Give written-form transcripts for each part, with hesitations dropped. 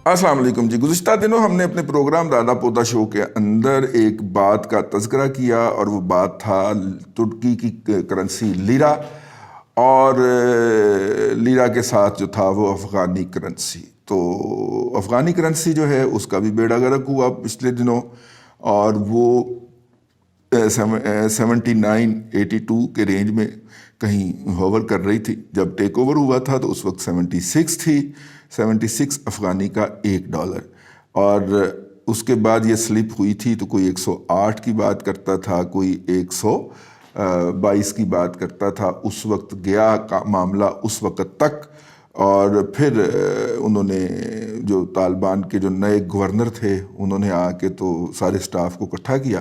السلام علیکم جی. گزشتہ دنوں ہم نے اپنے پروگرام دادا پوتا شو کے اندر ایک بات کا تذکرہ کیا اور وہ بات تھا ترکی کی کرنسی لیرا اور لیرا کے ساتھ جو تھا وہ افغانی کرنسی. تو افغانی کرنسی جو ہے اس کا بھی بیڑا غرق ہوا پچھلے دنوں اور وہ 79-82 کے رینج میں کہیں ہوور کر رہی تھی. جب ٹیک اوور ہوا تھا تو اس وقت 76 تھی. 76 افغانی کا $1 اور اس کے بعد یہ سلپ ہوئی تھی تو کوئی 108 کی بات کرتا تھا, کوئی 122 کی بات کرتا تھا. اس وقت گیا معاملہ اس وقت تک اور پھر انہوں نے جو طالبان کے جو نئے گورنر تھے انہوں نے آ کے تو سارے سٹاف کو اکٹھا کیا.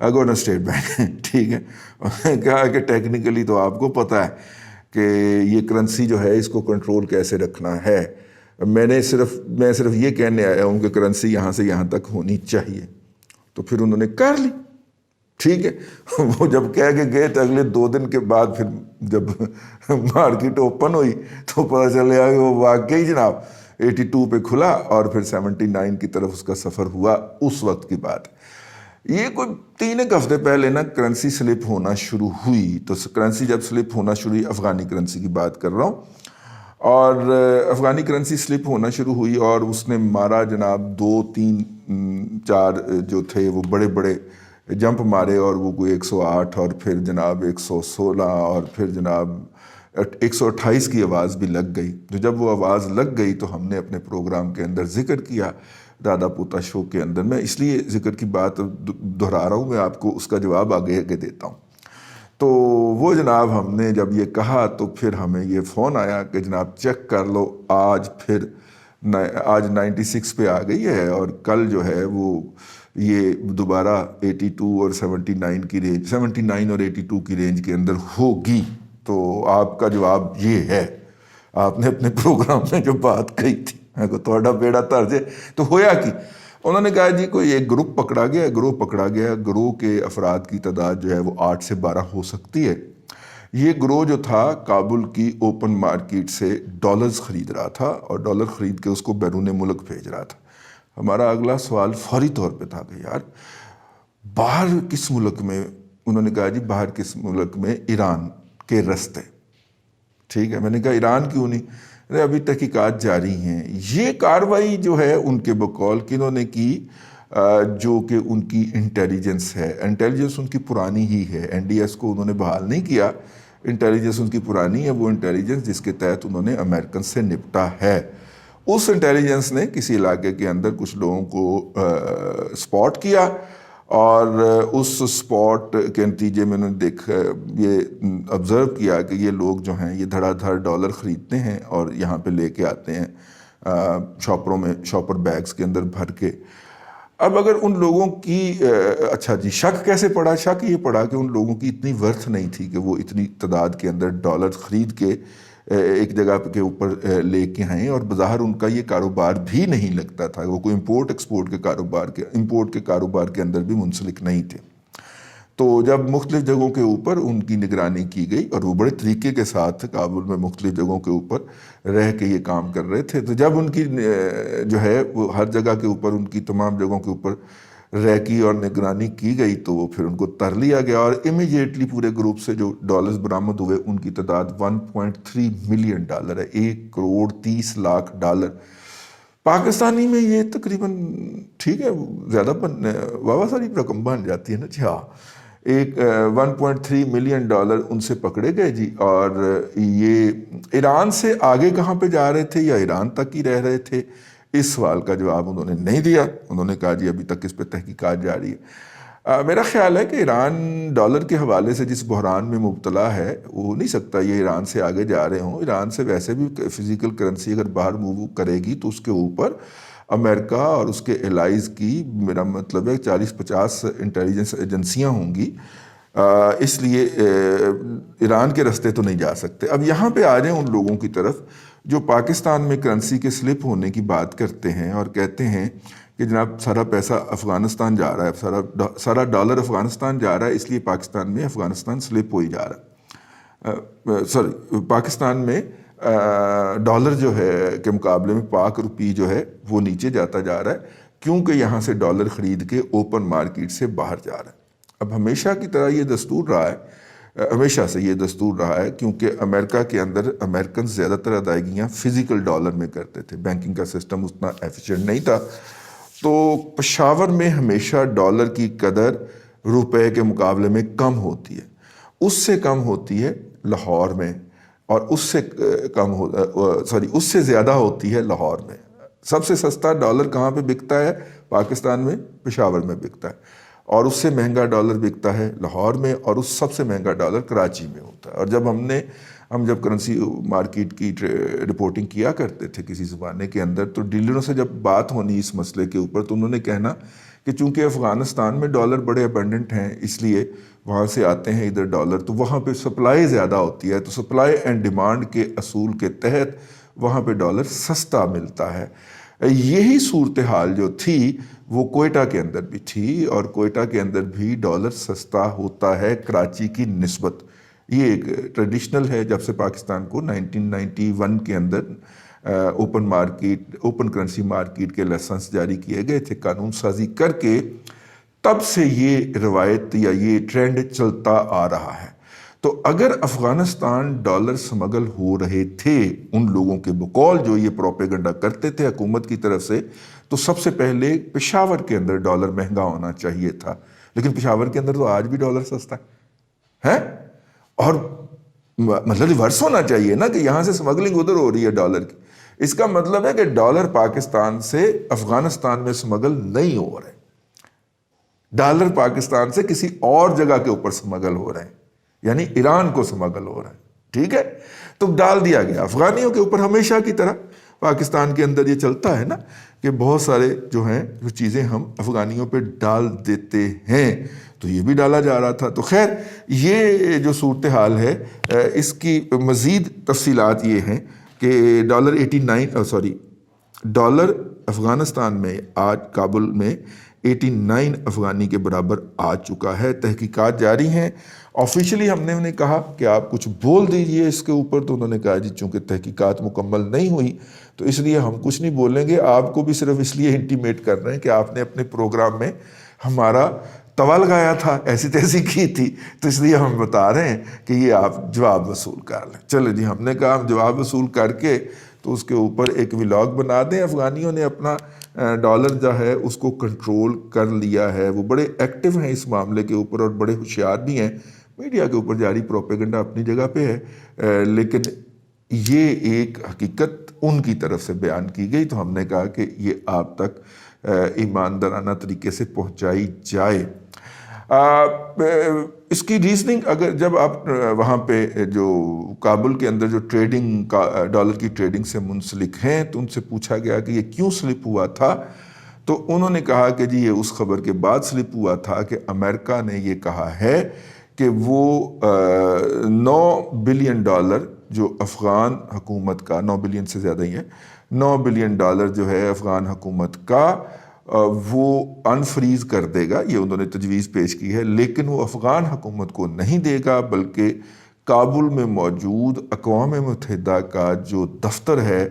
گورنر اسٹیٹ بینک ٹھیک ہے, انہوں نے کہا کہ ٹیکنیکلی تو آپ کو پتہ ہے کہ یہ کرنسی جو ہے اس کو کنٹرول کیسے رکھنا ہے. میں صرف یہ کہنے آیا ہوں کہ کرنسی یہاں سے یہاں تک ہونی چاہیے. تو پھر انہوں نے کر لی, ٹھیک ہے. وہ جب کہہ کے گئے تو اگلے 2 دن کے بعد پھر جب مارکیٹ اوپن ہوئی تو پتہ چلے کہ وہ واقعی جناب 82 پہ کھلا اور پھر 79 کی طرف اس کا سفر ہوا. اس وقت کی بات یہ کوئی 3 ہفتے پہلے نا کرنسی سلپ ہونا شروع ہوئی. تو کرنسی جب سلپ ہونا شروع ہوئی, افغانی کرنسی کی بات کر رہا ہوں, اور افغانی کرنسی سلپ ہونا شروع ہوئی اور اس نے مارا جناب 2-3-4 جو تھے وہ بڑے بڑے جمپ مارے اور وہ کوئی 108 اور پھر جناب 116 اور پھر جناب 128 کی آواز بھی لگ گئی. تو جب وہ آواز لگ گئی تو ہم نے اپنے پروگرام کے اندر ذکر کیا دادا پوتا شو کے اندر. میں اس لیے ذکر کی بات دہرا رہا ہوں, میں آپ کو اس کا جواب آگے دیتا ہوں. تو وہ جناب ہم نے جب یہ کہا تو پھر ہمیں یہ فون آیا کہ جناب چیک کر لو, آج 96 پہ آ گئی ہے اور کل جو ہے وہ یہ دوبارہ 82 اور 79 کی رینج 79 اور 82 کی رینج کے اندر ہوگی. تو آپ کا جواب یہ ہے, آپ نے اپنے پروگرام میں جو بات کہی تھی تھوڑا بیڑا ترجے تو ہویا کی. انہوں نے کہا جی کوئی ایک گروہ پکڑا گیا, گروہ کے افراد کی تعداد جو ہے وہ 8 سے 12 ہو سکتی ہے. یہ گروہ جو تھا کابل کی اوپن مارکیٹ سے ڈالرز خرید رہا تھا اور ڈالر خرید کے اس کو بیرون ملک بھیج رہا تھا. ہمارا اگلا سوال فوری طور پہ تھا کہ یار باہر کس ملک میں؟ انہوں نے کہا جی باہر کس ملک میں؟ ایران کے رستے. ٹھیک ہے, میں نے کہا ایران کیوں نہیں؟ ابھی تحقیقات جاری ہیں. یہ کاروائی جو ہے ان کے بقول کنہوں نے کی؟ جو کہ ان کی انٹیلیجنس ہے. انٹیلیجنس ان کی پرانی ہی ہے, NDS کو انہوں نے بحال نہیں کیا. انٹیلیجنس ان کی پرانی ہے, وہ انٹیلیجنس جس کے تحت انہوں نے امریکن سے نپٹا ہے. اس انٹیلیجنس نے کسی علاقے کے اندر کچھ لوگوں کو سپاٹ کیا اور اس سپاٹ کے نتیجے میں انہوں نے یہ آبزرو کیا کہ یہ لوگ جو ہیں یہ دھڑا دھڑ ڈالر خریدتے ہیں اور یہاں پہ لے کے آتے ہیں شاپروں میں, شاپر بیگز کے اندر بھر کے. اب اگر ان لوگوں کی اچھا جی شک کیسے پڑا؟ شک یہ پڑا کہ ان لوگوں کی اتنی ورتھ نہیں تھی کہ وہ اتنی تعداد کے اندر ڈالر خرید کے ایک جگہ کے اوپر لے کے آئیں, اور بظاہر ان کا یہ کاروبار بھی نہیں لگتا تھا, وہ کوئی امپورٹ کے کاروبار کے اندر بھی منسلک نہیں تھے. تو جب مختلف جگہوں کے اوپر ان کی نگرانی کی گئی اور وہ بڑے طریقے کے ساتھ کابل میں مختلف جگہوں کے اوپر رہ کے یہ کام کر رہے تھے, تو جب ان کی جو ہے وہ ہر جگہ کے اوپر ان کی تمام جگہوں کے اوپر ریکی اور نگرانی کی گئی تو وہ پھر ان کو تر لیا گیا اور امیجیٹلی پورے گروپ سے جو ڈالرز برآمد ہوئے ان کی تعداد $1.3 ملین ہے, $1.30 کروڑ. پاکستانی میں یہ تقریباً ٹھیک ہے زیادہ واہ ساری رقم بن جاتی ہے نا جی. ہاں, ایک $1.3 ملین ان سے پکڑے گئے جی. اور یہ ایران سے آگے کہاں پہ جا رہے تھے یا ایران تک ہی رہ رہے تھے؟ اس سوال کا جواب انہوں نے نہیں دیا. انہوں نے کہا جی ابھی تک اس پہ تحقیقات جاری ہے. میرا خیال ہے کہ ایران ڈالر کے حوالے سے جس بحران میں مبتلا ہے وہ ہو نہیں سکتا یہ ایران سے آگے جا رہے ہوں. ایران سے ویسے بھی فزیکل کرنسی اگر باہر موو کرے گی تو اس کے اوپر امریکہ اور اس کے الائز کی میرا مطلب ہے 40-50 انٹیلیجنس ایجنسیاں ہوں گی. اس لیے ایران کے رستے تو نہیں جا سکتے. اب یہاں پہ آ جائیں ان لوگوں کی طرف جو پاکستان میں کرنسی کے سلپ ہونے کی بات کرتے ہیں اور کہتے ہیں کہ جناب سارا پیسہ افغانستان جا رہا ہے, سارا ڈالر افغانستان جا رہا ہے, اس لیے پاکستان میں افغانستان سلپ ہوئی جا رہا ہے. پاکستان میں ڈالر جو ہے کے مقابلے میں پاک روپی جو ہے وہ نیچے جاتا جا رہا ہے، کیونکہ یہاں سے ڈالر خرید کے اوپن مارکیٹ سے باہر جا رہا ہے۔ اب ہمیشہ کی طرح یہ دستور رہا ہے، ہمیشہ سے یہ دستور رہا ہے، کیونکہ امریکہ کے اندر امریکن زیادہ تر ادائیگیاں فزیکل ڈالر میں کرتے تھے، بینکنگ کا سسٹم اتنا ایفیشینٹ نہیں تھا، تو پشاور میں ہمیشہ ڈالر کی قدر روپے کے مقابلے میں کم ہوتی ہے، اس سے کم ہوتی ہے لاہور میں، اور اس سے زیادہ ہوتی ہے لاہور میں۔ سب سے سستا ڈالر کہاں پہ بکتا ہے؟ پاکستان میں، پشاور میں بکتا ہے، اور اس سے مہنگا ڈالر بکتا ہے لاہور میں، اور اس سب سے مہنگا ڈالر کراچی میں ہوتا ہے۔ اور جب کرنسی مارکیٹ کی رپورٹنگ کیا کرتے تھے کسی زمانے کے اندر، تو ڈیلروں سے جب بات ہونی اس مسئلے کے اوپر، تو انہوں نے کہنا کہ چونکہ افغانستان میں ڈالر بڑے ابنڈنٹ ہیں، اس لیے وہاں سے آتے ہیں ادھر ڈالر، تو وہاں پہ سپلائی زیادہ ہوتی ہے، تو سپلائی اینڈ ڈیمانڈ کے اصول کے تحت وہاں پہ ڈالر سستا ملتا ہے۔ یہی صورتحال جو تھی وہ کوئٹہ کے اندر بھی تھی، اور کوئٹہ کے اندر بھی ڈالر سستا ہوتا ہے کراچی کی نسبت۔ یہ ایک ٹریڈیشنل ہے، جب سے پاکستان کو 1991 کے اندر اوپن کرنسی مارکیٹ کے لائسنس جاری کیے گئے تھے قانون سازی کر کے، تب سے یہ روایت یا یہ ٹرینڈ چلتا آ رہا ہے۔ تو اگر افغانستان ڈالر سمگل ہو رہے تھے ان لوگوں کے بقول جو یہ پروپیگنڈا کرتے تھے حکومت کی طرف سے، تو سب سے پہلے پشاور کے اندر ڈالر مہنگا ہونا چاہیے تھا، لیکن پشاور کے اندر تو آج بھی ڈالر سستا ہے، اور مطلب ریورس ہونا چاہیے نا، کہ یہاں سے سمگلنگ ادھر ہو رہی ہے ڈالر کی، اس کا مطلب ہے کہ ڈالر پاکستان سے افغانستان میں سمگل نہیں ہو رہے، ڈالر پاکستان سے کسی اور جگہ کے اوپر سمگل ہو رہے ہیں، یعنی ایران کو سمگل ہو رہا ہے، ٹھیک ہے؟ تو ڈال دیا گیا افغانیوں کے اوپر، ہمیشہ کی طرح پاکستان کے اندر یہ چلتا ہے نا کہ بہت سارے جو ہیں جو چیزیں ہم افغانیوں پہ ڈال دیتے ہیں، تو یہ بھی ڈالا جا رہا تھا۔ تو خیر یہ جو صورتحال ہے، اس کی مزید تفصیلات یہ ہیں کہ ڈالر افغانستان میں آج کابل میں 89 افغانی کے برابر آ چکا ہے۔ تحقیقات جاری ہیں، آفیشلی ہم نے انہیں کہا کہ آپ کچھ بول دیجئے اس کے اوپر، تو انہوں نے کہا جی چونکہ تحقیقات مکمل نہیں ہوئی تو اس لیے ہم کچھ نہیں بولیں گے، آپ کو بھی صرف اس لیے انٹیمیٹ کر رہے ہیں کہ آپ نے اپنے پروگرام میں ہمارا توا لگایا تھا، ایسی تیسی کی تھی، تو اس لیے ہم بتا رہے ہیں کہ یہ آپ جواب وصول کر لیں۔ چلو جی، ہم نے کہا ہم جواب وصول کر کے تو اس کے اوپر ایک ولاگ بنا دیں۔ افغانیوں نے اپنا ڈالر جو ہے اس کو کنٹرول کر لیا ہے، وہ بڑے ایکٹیو ہیں اس معاملے کے اوپر اور بڑے ہوشیار بھی ہیں۔ میڈیا کے اوپر جاری پروپیگنڈا اپنی جگہ پہ ہے، لیکن یہ ایک حقیقت ان کی طرف سے بیان کی گئی، تو ہم نے کہا کہ یہ آپ تک ایماندارانہ طریقے سے پہنچائی جائے۔ اس کی ریزننگ، اگر جب آپ وہاں پہ جو کابل کے اندر جو ٹریڈنگ ڈالر کی ٹریڈنگ سے منسلک ہیں، تو ان سے پوچھا گیا کہ یہ کیوں سلپ ہوا تھا، تو انہوں نے کہا کہ جی یہ اس خبر کے بعد سلپ ہوا تھا کہ امریکہ نے یہ کہا ہے کہ وہ 9 بلین ڈالر جو افغان حکومت کا، 9 بلین سے زیادہ ہی ہے، 9 بلین ڈالر جو ہے افغان حکومت کا وہ انفریز کر دے گا، یہ انہوں نے تجویز پیش کی ہے، لیکن وہ افغان حکومت کو نہیں دے گا، بلکہ کابل میں موجود اقوام متحدہ کا جو دفتر ہے،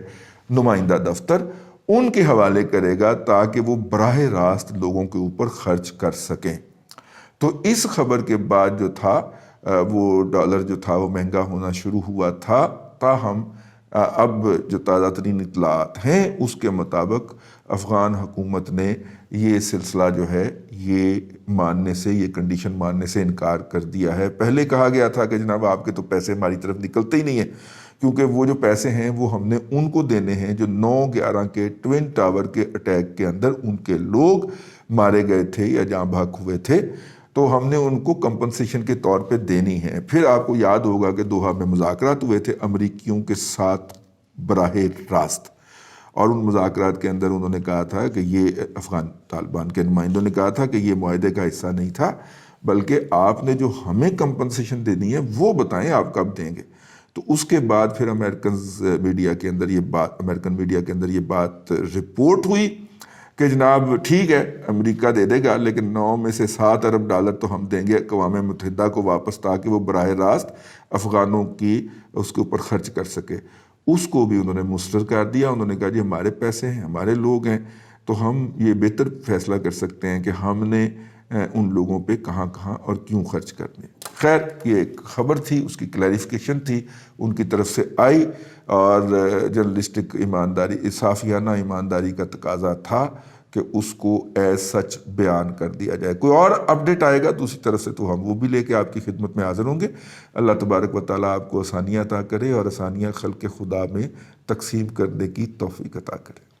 نمائندہ دفتر، ان کے حوالے کرے گا تاکہ وہ براہ راست لوگوں کے اوپر خرچ کر سکیں۔ تو اس خبر کے بعد جو تھا وہ ڈالر جو تھا وہ مہنگا ہونا شروع ہوا تھا، تاہم اب جو تازہ ترین اطلاعات ہیں اس کے مطابق افغان حکومت نے یہ سلسلہ جو ہے یہ ماننے سے، یہ کنڈیشن ماننے سے انکار کر دیا ہے۔ پہلے کہا گیا تھا کہ جناب آپ کے تو پیسے ہماری طرف نکلتے ہی نہیں ہیں، کیونکہ وہ جو پیسے ہیں وہ ہم نے ان کو دینے ہیں جو 9/11 کے ٹوین ٹاور کے اٹیک کے اندر ان کے لوگ مارے گئے تھے یا جاں بحق ہوئے تھے، تو ہم نے ان کو کمپنسیشن کے طور پہ دینی ہے۔ پھر آپ کو یاد ہوگا کہ دوحہ میں مذاکرات ہوئے تھے امریکیوں کے ساتھ براہ راست، اور ان مذاکرات کے اندر انہوں نے کہا تھا کہ یہ افغان طالبان کے نمائندوں نے کہا تھا کہ یہ معاہدے کا حصہ نہیں تھا، بلکہ آپ نے جو ہمیں کمپنسیشن دینی ہے وہ بتائیں آپ کب دیں گے۔ تو اس کے بعد پھر امریکن میڈیا کے اندر یہ بات رپورٹ ہوئی کہ جناب ٹھیک ہے امریکہ دے دے گا، لیکن 9 میں سے 7 ارب ڈالر تو ہم دیں گے اقوام متحدہ کو واپس، تاکہ وہ براہ راست افغانوں کی اس کے اوپر خرچ کر سکے۔ اس کو بھی انہوں نے مسترد کر دیا. انہوں نے کہا جی ہمارے پیسے ہیں، ہمارے لوگ ہیں، تو ہم یہ بہتر فیصلہ کر سکتے ہیں کہ ہم نے ان لوگوں پہ کہاں کہاں اور کیوں خرچ کرنے. خیر یہ ایک خبر تھی، اس کی کلیریفیکیشن تھی ان کی طرف سے آئی، اور جرنلسٹک ایمانداری، صحافیانہ ایمانداری کا تقاضا تھا کہ اس کو ایز سچ بیان کر دیا جائے. کوئی اور اپڈیٹ آئے گا دوسری طرف سے تو ہم وہ بھی لے کے آپ کی خدمت میں حاضر ہوں گے. اللہ تبارک و تعالیٰ آپ کو آسانیاں عطا کرے اور آسانیاں خلق خدا میں تقسیم کرنے کی توفیق عطا کرے.